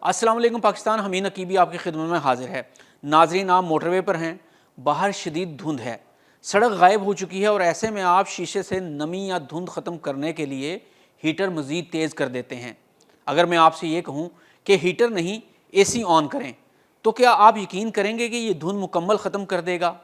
अस्सलाम वालेकुम पाकिस्तान, हमीद नकीबी आपकी खिदमत में हाजिर है। नाजरीन, आप मोटरवे पर हैं, बाहर शदीद धुंध है, सड़क गायब हो चुकी है और ऐसे में आप शीशे से नमी या धुंध ख़त्म करने के लिए हीटर मज़ीद तेज़ कर देते हैं। अगर मैं आपसे ये कहूँ कि हीटर नहीं AC ऑन करें, तो क्या आप यकीन करेंगे कि ये धुंध मुकम्मल ख़त्म कर देगा?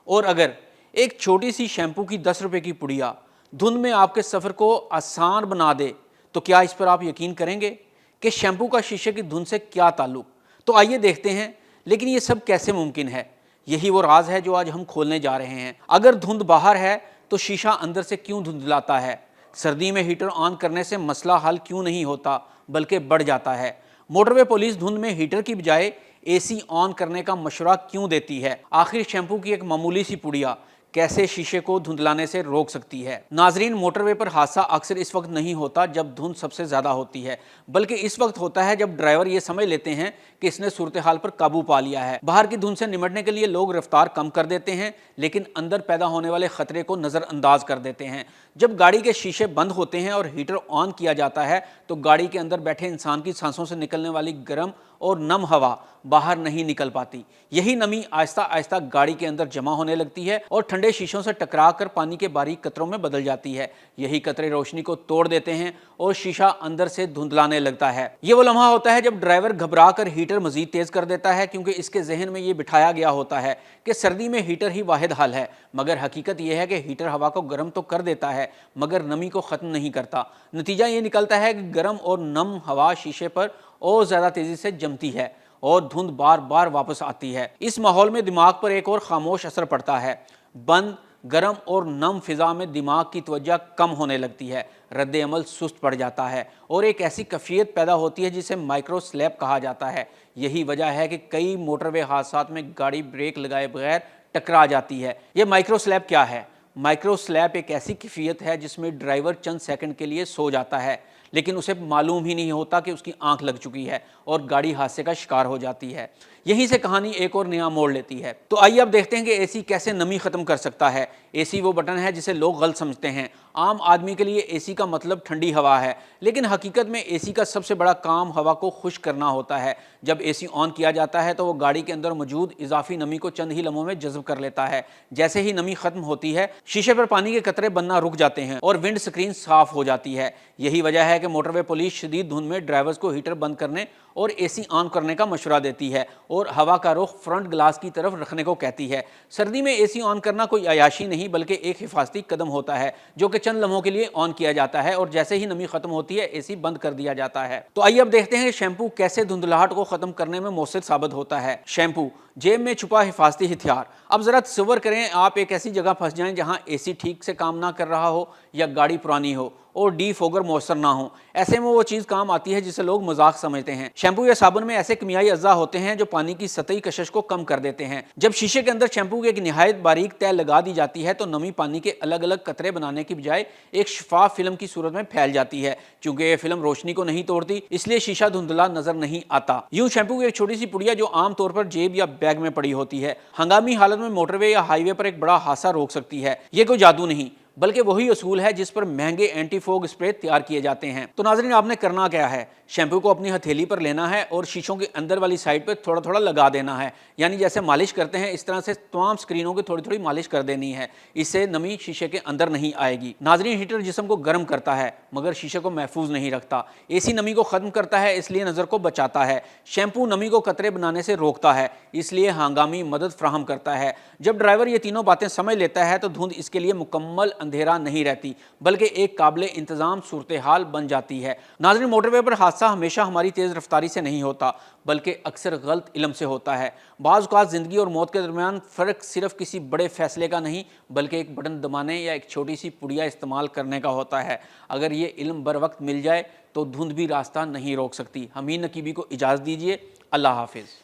और अगर एक छोटी सी शैम्पू की 10 रुपये की पुड़िया धुंध में आपके सफ़र को आसान बना दे, तो क्या इस पर आप यकीन करेंगे कि शैम्पू का शीशे की धुंध से क्या ताल्लुक? तो आइए देखते हैं, लेकिन ये सब कैसे मुमकिन है? यही वो राज है जो आज हम खोलने जा रहे हैं। अगर धुंध बाहर है तो शीशा अंदर से क्यों धुंधलाता है? सर्दी में हीटर ऑन करने से मसला हल क्यों नहीं होता बल्कि बढ़ जाता है? मोटरवे पुलिस धुंध में हीटर की बजाय AC ऑन करने का मशवरा क्यों देती है? आखिर शैम्पू की एक मामूली सी पुड़िया कैसे शीशे को धुंधलाने से रोक सकती है? नाजरीन, मोटरवे पर हादसा अक्सर इस वक्त नहीं होता जब धुंध सबसे ज्यादा होती है, बल्कि इस वक्त होता है जब ड्राइवर ये समझ लेते हैं कि इसने सूरत हाल पर काबू पा लिया है। बाहर की धुंध से निपटने के लिए लोग रफ्तार कम कर देते हैं, लेकिन अंदर पैदा होने वाले खतरे को नजरअंदाज कर देते हैं। जब गाड़ी के शीशे बंद होते हैं और हीटर ऑन किया जाता है तो गाड़ी के अंदर बैठे इंसान की सांसों से निकलने वाली गर्म और नम हवा बाहर नहीं निकल पाती। यही नमी आहिस्ता आहिस्ता गाड़ी के अंदर जमा होने लगती है और ठंडे शीशों से टकरा कर पानी के बारीक कतरों में बदल जाती है। यही कतरे रोशनी को तोड़ देते हैं और शीशा अंदर से धुंधलाने लगता है। ये वो लम्हा होता है जब ड्राइवर घबरा कर हीटर मजीद तेज कर देता है, क्योंकि इसके जहन में ये बिठाया गया होता है कि सर्दी में हीटर ही वाहिद हल है। मगर हकीकत यह है कि हीटर हवा को गर्म तो कर देता है मगर नमी को ख़त्म नहीं करता। नतीजा ये निकलता है कि गर्म और नम हवा शीशे पर और ज़्यादा तेज़ी से जमती है और धुंध बार बार वापस आती है। इस माहौल में दिमाग पर एक और खामोश असर पड़ता है। बंद, गर्म और नम फिजा में दिमाग की तवज्जो कम होने लगती है, रद्द अमल सुस्त पड़ जाता है और एक ऐसी कैफियत पैदा होती है जिसे माइक्रो स्लैप कहा जाता है। यही वजह है कि कई मोटरवे हादसात में गाड़ी ब्रेक लगाए बगैर टकरा जाती है। ये माइक्रो स्लैप क्या है? माइक्रो स्लैप एक ऐसी कैफियत है जिसमें ड्राइवर चंद सेकंड के लिए सो जाता है, लेकिन उसे मालूम ही नहीं होता कि उसकी आंख लग चुकी है और गाड़ी हादसे का शिकार हो जाती है। यहीं से कहानी एक और नया मोड़ लेती है। तो आइए अब देखते हैं कि AC कैसे नमी खत्म कर सकता है। AC वो बटन है जिसे लोग गलत समझते हैं। आम आदमी के लिए AC का मतलब ठंडी हवा है, लेकिन हकीकत में AC का सबसे बड़ा काम हवा को खुश्क करना होता है। जब AC ऑन किया जाता है तो वो गाड़ी के अंदर मौजूद इजाफी नमी को चंद ही लम्हों में जज्ब कर लेता है। जैसे ही नमी खत्म होती है, शीशे पर पानी के कतरे बनना रुक जाते हैं और विंड स्क्रीन साफ हो जाती है। यही वजह है कि मोटरवे पुलिस शदीद धुंध में ड्राइवर्स को हीटर बंद करने और AC ऑन करने का मशवरा देती है और हवा का रुख फ्रंट ग्लास की तरफ रखने को कहती है। सर्दी में AC ऑन करना कोई अयाशी नहीं बल्कि एक हिफाजती कदम होता है जो कि चंद लम्हों के लिए ऑन किया जाता है और जैसे ही नमी खत्म होती है AC बंद कर दिया जाता है। तो आइए अब देखते हैं शैम्पू कैसे धुंधलाहट को खत्म करने में मौसर साबित होता है। शैम्पू, जेब में छुपा हिफाजती हथियार। अब जरा तसव्वुर करें आप एक ऐसी जगह फंस जाएं जहां AC ठीक से काम ना कर रहा हो या गाड़ी पुरानी हो और डीफोगर मौसर ना हो। ऐसे में वो चीज़ काम आती है जिसे लोग मजाक समझते हैं। शैम्पू या साबुन में ऐसे किमियाई अज्जा होते हैं जो पानी की सतही कशिश को कम कर देते हैं। जब शीशे के अंदर शैम्पू की एक निहायत बारीक तह लगा दी जाती है तो नमी पानी के अलग अलग कतरे बनाने की बजाय एक शफाफ फिल्म की सूरत में फैल जाती है। चूंकि ये फिल्म रोशनी को नहीं तोड़ती, इसलिए शीशा धुंधला नजर नहीं आता। यूं शैम्पू की एक छोटी सी पुड़िया जो आमतौर पर जेब या बैग में पड़ी होती है, हंगामी हालत में मोटरवे या हाईवे पर एक बड़ा हादसा रोक सकती है। ये कोई जादू नहीं बल्कि वही असूल है जिस पर महंगे एंटी फोग स्प्रे तैयार किए जाते हैं। तो नाज़रीन, आपने करना क्या है? शैम्पू को अपनी हथेली पर लेना है और शीशों के अंदर वाली साइड पर थोड़ा थोड़ा लगा देना है, यानी जैसे मालिश करते हैं इस तरह से तमाम स्क्रीनों की थोड़ी थोड़ी मालिश कर देनी है। इससे नमी शीशे के अंदर नहीं आएगी। नाज़रीन, हीटर जिस्म को गर्म करता है मगर शीशे को महफूज नहीं रखता। AC नमी को खत्म करता है इसलिए नज़र को बचाता है। शैम्पू नमी को कतरे बनाने से रोकता है इसलिए हंगामी मदद फ्राहम करता है। जब ड्राइवर ये तीनों बातें समझ लेता है तो धुंध इसके लिए मुकम्मल अंधेरा नहीं रहती बल्कि एक काबिल इंतजाम सूरत हाल बन जाती है। नाज़रीन, मोटरवे पर हादसा हमेशा हमारी तेज़ रफ्तारी से नहीं होता बल्कि अक्सर गलत इल्म से होता है। बाज़ औक़ात ज़िंदगी और मौत के दरमियान फ़र्क सिर्फ किसी बड़े फैसले का नहीं बल्कि एक बटन दबाने या एक छोटी सी पुड़िया इस्तेमाल करने का होता है। अगर ये इल्म बर वक्त मिल जाए तो धुंध भी रास्ता नहीं रोक सकती। हमीद नकीबी को इजाज़त दीजिए। अल्लाह हाफिज़।